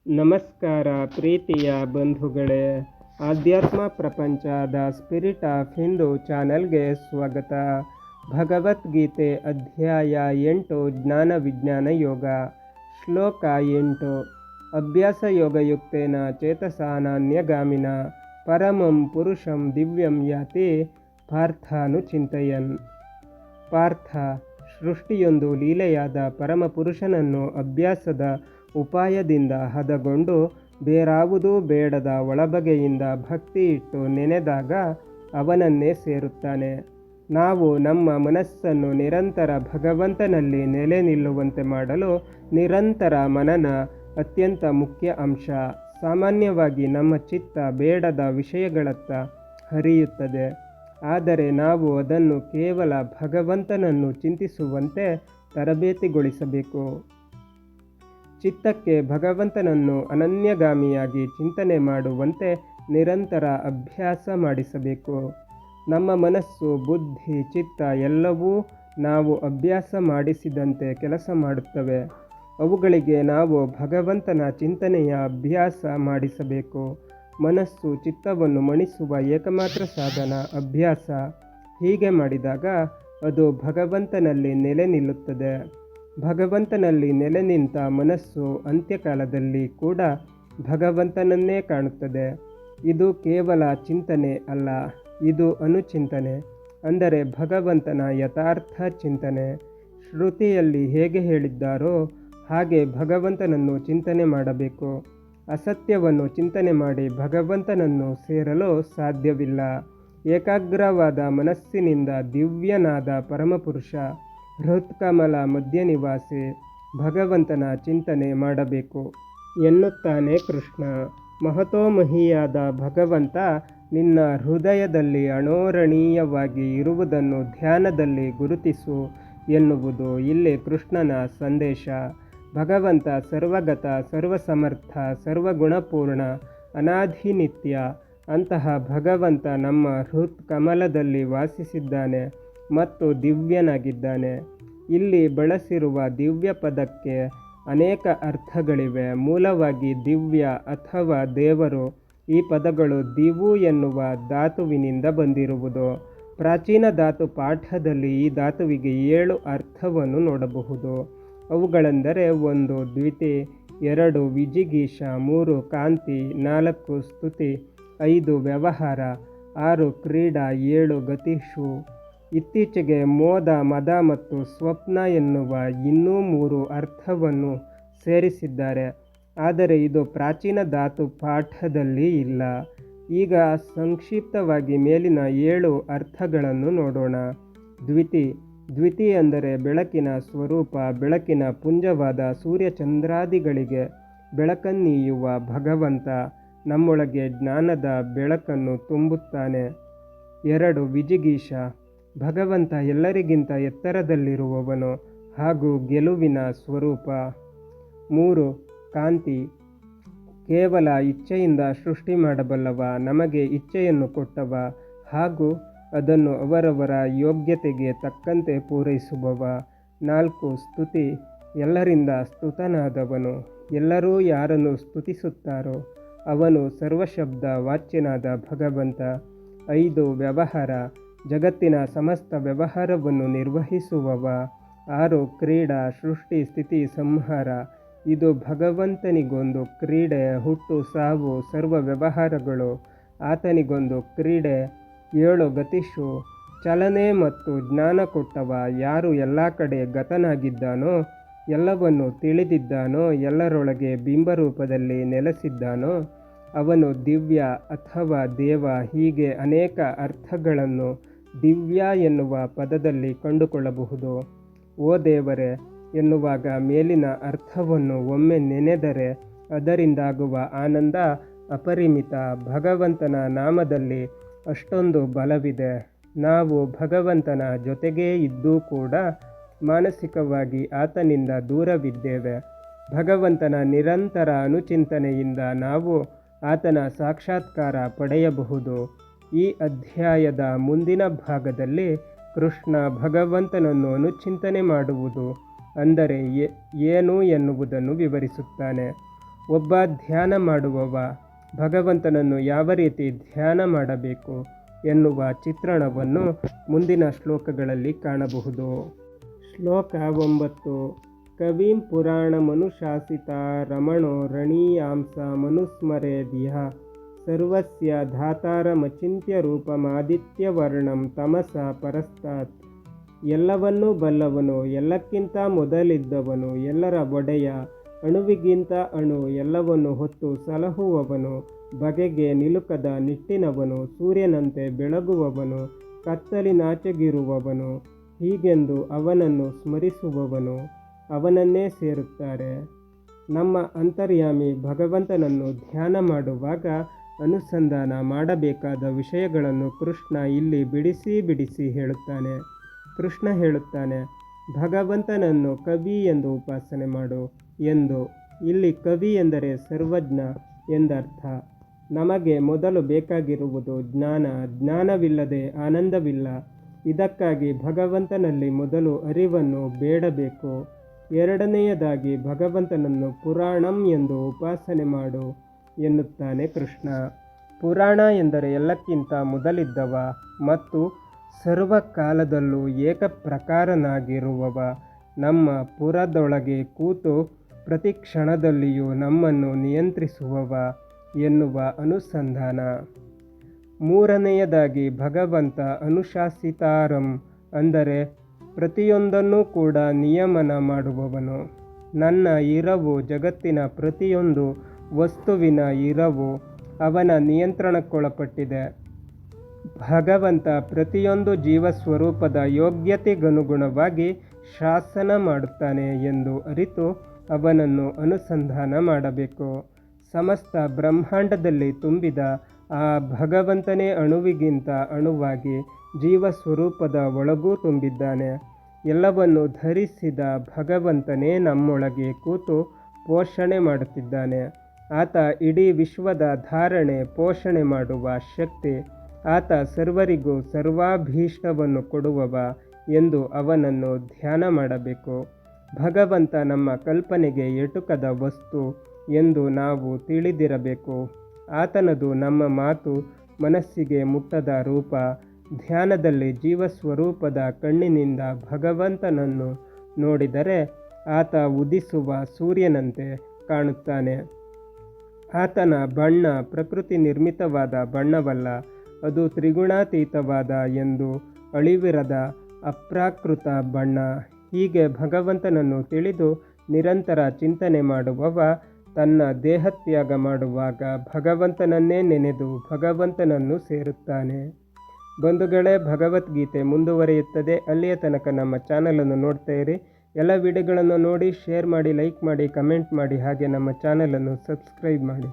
ನಮಸ್ಕಾರ ಪ್ರೀತಿಯ ಬಂಧುಗಳೇ, ಆಧ್ಯಾತ್ಮ ಪ್ರಪಂಚ ದ ಸ್ಪಿರಿಟ್ ಆಫ್ ಹಿಂದೂ ಚಾನೆಲ್ಗೆ ಸ್ವಾಗತ. ಭಗವದ್ಗೀತೆ ಅಧ್ಯಾಯ 8 ಜ್ಞಾನ ವಿಜ್ಞಾನ ಯೋಗ. ಶ್ಲೋಕ 8. ಅಭ್ಯಾಸ ಯೋಗಯುಕ್ತೇನ ಚೇತಸಾನಾನ್ಯಗಾಮಿನ ಪರಮಂ ಪುರುಷಂ ದಿವ್ಯಂ ಯಾತಿ ಪಾರ್ಥಾನುಚಿಂತಯನ್. ಪಾರ್ಥ, ಸೃಷ್ಟಿಯೊಂದು ಲೀಲೆಯಾದ ಪರಮಪುರುಷನನ್ನು ಅಭ್ಯಾಸದ ಉಪಾಯದಿಂದ ಹದಗೊಂಡು ಬೇರಾವುದೂ ಬೇಡದ ಒಳಬಗೆಯಿಂದ ಭಕ್ತಿ ಇಟ್ಟು ನೆನೆದಾಗ ಅವನನ್ನೇ ಸೇರುತ್ತಾನೆ. ನಾವು ನಮ್ಮ ಮನಸ್ಸನ್ನು ನಿರಂತರ ಭಗವಂತನಲ್ಲಿ ನೆಲೆ ನಿಲ್ಲುವಂತೆ ಮಾಡಲು ನಿರಂತರ ಮನನ ಅತ್ಯಂತ ಮುಖ್ಯ ಅಂಶ. ಸಾಮಾನ್ಯವಾಗಿ ನಮ್ಮ ಚಿತ್ತ ಬೇಡದ ವಿಷಯಗಳತ್ತ ಹರಿಯುತ್ತದೆ, ಆದರೆ ನಾವು ಅದನ್ನು ಕೇವಲ ಭಗವಂತನನ್ನು ಚಿಂತಿಸುವಂತೆ ತರಬೇತಿಗೊಳಿಸಬೇಕು. ಚಿತ್ತಕ್ಕೆ ಭಗವಂತನನ್ನು ಅನನ್ಯಗಾಮಿಯಾಗಿ ಚಿಂತನೆ ಮಾಡುವಂತೆ ನಿರಂತರ ಅಭ್ಯಾಸ ಮಾಡಿಸಬೇಕು. ನಮ್ಮ ಮನಸ್ಸು, ಬುದ್ಧಿ, ಚಿತ್ತ ಎಲ್ಲವೂ ನಾವು ಅಭ್ಯಾಸ ಮಾಡಿಸಿದಂತೆ ಕೆಲಸ ಮಾಡುತ್ತವೆ. ಅವುಗಳಿಗೆ ನಾವು ಭಗವಂತನ ಚಿಂತನೆಯ ಅಭ್ಯಾಸ ಮಾಡಿಸಬೇಕು. ಮನಸ್ಸು ಚಿತ್ತವನ್ನು ಮಣಿಸುವ ಏಕಮಾತ್ರ ಸಾಧನ ಅಭ್ಯಾಸ. ಹೀಗೆ ಮಾಡಿದಾಗ ಅದು ಭಗವಂತನಲ್ಲಿ ನೆಲೆ ನಿಲ್ಲುತ್ತದೆ. ಭಗವಂತನಲ್ಲಿ ನೆಲೆ ನಿಂತ ಮನಸ್ಸು ಅಂತ್ಯಕಾಲದಲ್ಲಿ ಕೂಡ ಭಗವಂತನನ್ನೇ ಕಾಣುತ್ತದೆ. ಇದು ಕೇವಲ ಚಿಂತನೆ ಅಲ್ಲ, ಇದು ಅನುಚಿಂತನೆ, ಅಂದರೆ ಭಗವಂತನ ಯಥಾರ್ಥ ಚಿಂತನೆ. ಶ್ರುತಿಯಲ್ಲಿ ಹೇಗೆ ಹೇಳಿದ್ದಾರೋ ಹಾಗೆ ಭಗವಂತನನ್ನು ಚಿಂತನೆ ಮಾಡಬೇಕು. ಅಸತ್ಯವನ್ನು ಚಿಂತನೆ ಮಾಡಿ ಭಗವಂತನನ್ನು ಸೇರಲು ಸಾಧ್ಯವಿಲ್ಲ. ಏಕಾಗ್ರವಾದ ಮನಸ್ಸಿನಿಂದ ದಿವ್ಯನಾದ ಪರಮಪುರುಷ, ಹೃತ್ಕಮಲ ಮಧ್ಯನಿವಾಸಿ ಭಗವಂತನ ಚಿಂತನೆ ಮಾಡಬೇಕು ಎನ್ನುತ್ತಾನೆ ಕೃಷ್ಣ. ಮಹತೋಮಹಿಯಾದ ಭಗವಂತ ನಿನ್ನ ಹೃದಯದಲ್ಲಿ ಅಣೋರಣೀಯವಾಗಿ ಇರುವುದನ್ನು ಧ್ಯಾನದಲ್ಲಿ ಗುರುತಿಸು ಎನ್ನುವುದು ಇಲ್ಲಿ ಕೃಷ್ಣನ ಸಂದೇಶ. ಭಗವಂತ ಸರ್ವಗತ, ಸರ್ವಸಮರ್ಥ, ಸರ್ವಗುಣಪೂರ್ಣ, ಅನಾಧಿನಿತ್ಯ. ಅಂತಹ ಭಗವಂತ ನಮ್ಮ ಹೃತ್ಕಮಲದಲ್ಲಿ ವಾಸಿಸಿದ್ದಾನೆ ಮತ್ತು ದಿವ್ಯನಾಗಿದ್ದಾನೆ. ಇಲ್ಲಿ ಬಳಸಿರುವ ದಿವ್ಯ ಪದಕ್ಕೆ ಅನೇಕ ಅರ್ಥಗಳಿವೆ. ಮೂಲವಾಗಿ ದಿವ್ಯ ಅಥವಾ ದೇವರು. ಈ ಪದಗಳು ದಿವು ಎನ್ನುವ ಧಾತುವಿನಿಂದ ಬಂದಿರುವುದು. ಪ್ರಾಚೀನ ಧಾತು ಪಾಠದಲ್ಲಿ ಈ ಧಾತುವಿಗೆ 7 ಅರ್ಥವನ್ನು ನೋಡಬಹುದು. ಅವುಗಳೆಂದರೆ 1 ದ್ವಿತಿ, 2 ವಿಜಿಗೀಷ, 3 ಕಾಂತಿ, 4 ಸ್ತುತಿ, 5 ವ್ಯವಹಾರ, 6 ಕ್ರೀಡಾ, 7 ಗತಿಷು. ಇತ್ತೀಚೆಗೆ ಮೋದ, ಮದ ಮತ್ತು ಸ್ವಪ್ನ ಎನ್ನುವ ಇನ್ನೂ 3 ಅರ್ಥವನ್ನು ಸೇರಿಸಿದ್ದಾರೆ, ಆದರೆ ಇದು ಪ್ರಾಚೀನ ಧಾತು ಪಾಠದಲ್ಲಿ ಇಲ್ಲ. ಈಗ ಸಂಕ್ಷಿಪ್ತವಾಗಿ ಮೇಲಿನ 7 ಅರ್ಥಗಳನ್ನು ನೋಡೋಣ. ದ್ವಿತಿ. ದ್ವಿತಿ ಅಂದರೆ ಬೆಳಕಿನ ಸ್ವರೂಪ. ಬೆಳಕಿನ ಪುಂಜವಾದ ಸೂರ್ಯಚಂದ್ರಾದಿಗಳಿಗೆ ಬೆಳಕನ್ನೀಯುವ ಭಗವಂತ ನಮ್ಮೊಳಗೆ ಜ್ಞಾನದ ಬೆಳಕನ್ನು ತುಂಬುತ್ತಾನೆ. 2 ವಿಜಿಗೀಷ. ಭಗವಂತ ಎಲ್ಲರಿಗಿಂತ ಎತ್ತರದಲ್ಲಿರುವವನು ಹಾಗೂ ಗೆಲುವಿನ ಸ್ವರೂಪ. 3 ಕಾಂತಿ. ಕೇವಲ ಇಚ್ಛೆಯಿಂದ ಸೃಷ್ಟಿ ಮಾಡಬಲ್ಲವ, ನಮಗೆ ಇಚ್ಛೆಯನ್ನು ಕೊಟ್ಟವ ಹಾಗೂ ಅದನ್ನು ಅವರವರ ಯೋಗ್ಯತೆಗೆ ತಕ್ಕಂತೆ ಪೂರೈಸುವವ. 4 ಸ್ತುತಿ. ಎಲ್ಲರಿಂದ ಸ್ತುತನಾದವನು. ಎಲ್ಲರೂ ಯಾರನ್ನು ಸ್ತುತಿಸುತ್ತಾರೋ ಅವನು ಸರ್ವಶಬ್ದ ವಾಚ್ಯನಾದ ಭಗವಂತ. 5 ವ್ಯವಹಾರ. ಜಗತ್ತಿನ ಸಮಸ್ತ ವ್ಯವಹಾರವನ್ನು ನಿರ್ವಹಿಸುವವ. 6 ಕ್ರೀಡಾ. ಸೃಷ್ಟಿ, ಸ್ಥಿತಿ, ಸಂಹಾರ. ಇದು ಭಗವಂತನಿಗೊಂದು ಕ್ರೀಡೆ. ಹುಟ್ಟು, ಸಾವು, ಸರ್ವ ವ್ಯವಹಾರಗಳು ಆತನಿಗೊಂದು ಕ್ರೀಡೆ. 7 ಗತಿಷು. ಚಲನೆ ಮತ್ತು ಜ್ಞಾನ ಕೊಟ್ಟವ. ಯಾರು ಎಲ್ಲ ಕಡೆ ಗತನಾಗಿದ್ದಾನೋ, ಎಲ್ಲವನ್ನು ತಿಳಿದಿದ್ದಾನೋ, ಎಲ್ಲರೊಳಗೆ ಬಿಂಬರೂಪದಲ್ಲಿ ನೆಲೆಸಿದ್ದಾನೋ ಅವನು ದಿವ್ಯ ಅಥವಾ ದೇವ. ಹೀಗೆ ಅನೇಕ ಅರ್ಥಗಳನ್ನು ದಿವ್ಯ ಎನ್ನುವ ಪದದಲ್ಲಿ ಕಂಡುಕೊಳ್ಳಬಹುದು. ಓ ದೇವರೇ ಎನ್ನುವಾಗ ಮೇಲಿನ ಅರ್ಥವನ್ನು ಒಮ್ಮೆ ನೆನೆದರೆ ಅದರಿಂದಾಗುವ ಆನಂದ ಅಪರಿಮಿತ. ಭಗವಂತನ ನಾಮದಲ್ಲಿ ಅಷ್ಟೊಂದು ಬಲವಿದೆ. ನಾವು ಭಗವಂತನ ಜೊತೆಗೇ ಇದ್ದೂ ಕೂಡ ಮಾನಸಿಕವಾಗಿ ಆತನಿಂದ ದೂರವಿದ್ದೇವೆ. ಭಗವಂತನ ನಿರಂತರ ಅನುಚಿಂತನೆಯಿಂದ ನಾವು ಆತನ ಸಾಕ್ಷಾತ್ಕಾರ ಪಡೆಯಬಹುದು. ಈ ಅಧ್ಯಾಯದ ಮುಂದಿನ ಭಾಗದಲ್ಲಿ ಕೃಷ್ಣ ಭಗವಂತನನ್ನು ಅನುಚಿಂತನೆ ಮಾಡುವುದು ಅಂದರೆ ಏನು ಎನ್ನುವುದನ್ನು ವಿವರಿಸುತ್ತಾನೆ. ಒಬ್ಬ ಧ್ಯಾನ ಮಾಡುವವ ಭಗವಂತನನ್ನು ಯಾವ ರೀತಿ ಧ್ಯಾನ ಮಾಡಬೇಕು ಎನ್ನುವ ಚಿತ್ರಣವನ್ನು ಮುಂದಿನ ಶ್ಲೋಕಗಳಲ್ಲಿ ಕಾಣಬಹುದು. ಶ್ಲೋಕ 9. ಕವಿಂ ಪುರಾಣಮನುಶಾಸಿತಾ ರಮಣೋ ರಣೀಯಾಂಸ ಮನುಸ್ಮರೇದ್ಯಃ ಸರ್ವಸ್ಯ ಧಾತಾರಮಚಿಂತ್ಯ ರೂಪಮಾದಿತ್ಯವರ್ಣಂ ತಮಸ ಪರಸ್ತಾತ್. ಎಲ್ಲವನ್ನೂ ಬಲ್ಲವನು, ಎಲ್ಲಕ್ಕಿಂತ ಮೊದಲಿದ್ದವನು, ಎಲ್ಲರ ಒಡೆಯ, ಅಣುವಿಗಿಂತ ಅಣು ಎಲ್ಲವನ್ನು ಹೊತ್ತು ಸಲಹುವವನು, ಬಗೆಗೆ ನಿಲುಕದ ನಿಟ್ಟಿನವನು, ಸೂರ್ಯನಂತೆ ಬೆಳಗುವವನು, ಕತ್ತಲಿನಾಚೆಗಿರುವವನು, ಹೀಗೆಂದು ಅವನನ್ನು ಸ್ಮರಿಸುವವನು ಅವನನ್ನೇ ಸೇರುತ್ತಾರೆ. ನಮ್ಮ ಅಂತರ್ಯಾಮಿ ಭಗವಂತನನ್ನು ಧ್ಯಾನ ಮಾಡುವಾಗ ಅನುಸಂಧಾನ ಮಾಡಬೇಕಾದ ವಿಷಯಗಳನ್ನು ಕೃಷ್ಣ ಇಲ್ಲಿ ಬಿಡಿಸಿ ಬಿಡಿಸಿ ಹೇಳುತ್ತಾನೆ. ಕೃಷ್ಣ ಹೇಳುತ್ತಾನೆ, ಭಗವಂತನನ್ನು ಕವಿ ಎಂದು ಉಪಾಸನೆ ಮಾಡು ಎಂದು. ಇಲ್ಲಿ ಕವಿ ಎಂದರೆ ಸರ್ವಜ್ಞ ಎಂದರ್ಥ. ನಮಗೆ ಮೊದಲು ಬೇಕಾಗಿರುವುದು ಜ್ಞಾನ. ಜ್ಞಾನವಿಲ್ಲದೆ ಆನಂದವಿಲ್ಲ. ಇದಕ್ಕಾಗಿ ಭಗವಂತನಲ್ಲಿ ಮೊದಲು ಅರಿವನ್ನು ಬೇಡಬೇಕು. ಎರಡನೆಯದಾಗಿ ಭಗವಂತನನ್ನು ಪುರಾಣಂ ಎಂದು ಉಪಾಸನೆ ಮಾಡು ಎನ್ನುತ್ತಾನೆ ಕೃಷ್ಣ. ಪುರಾಣ ಎಂದರೆ ಎಲ್ಲಕ್ಕಿಂತ ಮೊದಲಿದ್ದವ ಮತ್ತು ಸರ್ವಕಾಲದಲ್ಲೂ ಏಕಪ್ರಕಾರನಾಗಿರುವವ, ನಮ್ಮ ಪುರದೊಳಗೆ ಕೂತು ಪ್ರತಿ ಕ್ಷಣದಲ್ಲಿಯೂ ನಮ್ಮನ್ನು ನಿಯಂತ್ರಿಸುವವ ಎನ್ನುವ ಅನುಸಂಧಾನ. ಮೂರನೆಯದಾಗಿ ಭಗವಂತ ಅನುಶಾಸಿತಾರಂ ಅಂದರೆ ಪ್ರತಿಯೊಂದನ್ನೂ ಕೂಡ ನಿಯಮನ ಮಾಡುವವನು. ನನ್ನ ಇರವು, ಜಗತ್ತಿನ ಪ್ರತಿಯೊಂದು ವಸ್ತುವಿನ ಇರವು ಅವನ ನಿಯಂತ್ರಣಕ್ಕೊಳಪಟ್ಟಿದೆ. ಭಗವಂತ ಪ್ರತಿಯೊಂದು ಜೀವಸ್ವರೂಪದ ಯೋಗ್ಯತೆಗನುಗುಣವಾಗಿ ಶಾಸನ ಮಾಡುತ್ತಾನೆ ಎಂದು ಅರಿತು ಅವನನ್ನು ಅನುಸಂಧಾನ ಮಾಡಬೇಕು. ಸಮಸ್ತ ಬ್ರಹ್ಮಾಂಡದಲ್ಲಿ ತುಂಬಿದ ಆ ಭಗವಂತನೇ ಅಣುವಿಗಿಂತ ಅಣುವಾಗಿ ಜೀವಸ್ವರೂಪದ ಒಳಗೂ ತುಂಬಿದ್ದಾನೆ. ಎಲ್ಲವನ್ನು ಧರಿಸಿದ ಭಗವಂತನೇ ನಮ್ಮೊಳಗೆ ಕೂತು ಪೋಷಣೆ ಮಾಡುತ್ತಿದ್ದಾನೆ. ಆತ ಇಡೀ ವಿಶ್ವದ ಧಾರಣೆ ಪೋಷಣೆ ಮಾಡುವ ಶಕ್ತಿ. ಆತ ಸರ್ವರಿಗೂ ಸರ್ವಾಭೀಷ್ಟವನ್ನು ಕೊಡುವವ ಎಂದು ಅವನನ್ನು ಧ್ಯಾನ ಮಾಡಬೇಕು. ಭಗವಂತ ನಮ್ಮ ಕಲ್ಪನೆಗೆ ಎಟುಕದ ವಸ್ತು ಎಂದು ನಾವು ತಿಳಿದಿರಬೇಕು. ಆತನದು ನಮ್ಮ ಮಾತು ಮನಸ್ಸಿಗೆ ಮುಟ್ಟದ ರೂಪ. ಧ್ಯಾನದಲ್ಲಿ ಜೀವಸ್ವರೂಪದ ಕಣ್ಣಿನಿಂದ ಭಗವಂತನನ್ನು ನೋಡಿದರೆ ಆತ ಉದಿಸುವ ಸೂರ್ಯನಂತೆ ಕಾಣುತ್ತಾನೆ. ಆತನ ಬಣ್ಣ ಪ್ರಕೃತಿ ನಿರ್ಮಿತವಾದ ಬಣ್ಣವಲ್ಲ, ಅದು ತ್ರಿಗುಣಾತೀತವಾದ ಎಂದು ಅಳಿವಿರದ ಅಪ್ರಾಕೃತ ಬಣ್ಣ. ಹೀಗೆ ಭಗವಂತನನ್ನು ತಿಳಿದು ನಿರಂತರ ಚಿಂತನೆ ಮಾಡುವವ ತನ್ನ ದೇಹತ್ಯಾಗ ಮಾಡುವಾಗ ಭಗವಂತನನ್ನೇ ನೆನೆದು ಭಗವಂತನನ್ನು ಸೇರುತ್ತಾನೆ. ಬಂಧುಗಳೇ, ಭಗವದ್ಗೀತೆ ಮುಂದುವರಿಯುತ್ತದೆ. ಅಲ್ಲಿಯ ತನಕ ನಮ್ಮ ಚಾನಲನ್ನು ನೋಡ್ತಾ ಇರಿ. ಎಲ್ಲ ವಿಡಿಯೋಗಳನ್ನು ನೋಡಿ, ಶೇರ್ ಮಾಡಿ, ಲೈಕ್ ಮಾಡಿ, ಕಮೆಂಟ್ ಮಾಡಿ, ಹಾಗೆ ನಮ್ಮ ಚಾನಲನ್ನು ಸಬ್ಸ್ಕ್ರೈಬ್ ಮಾಡಿ.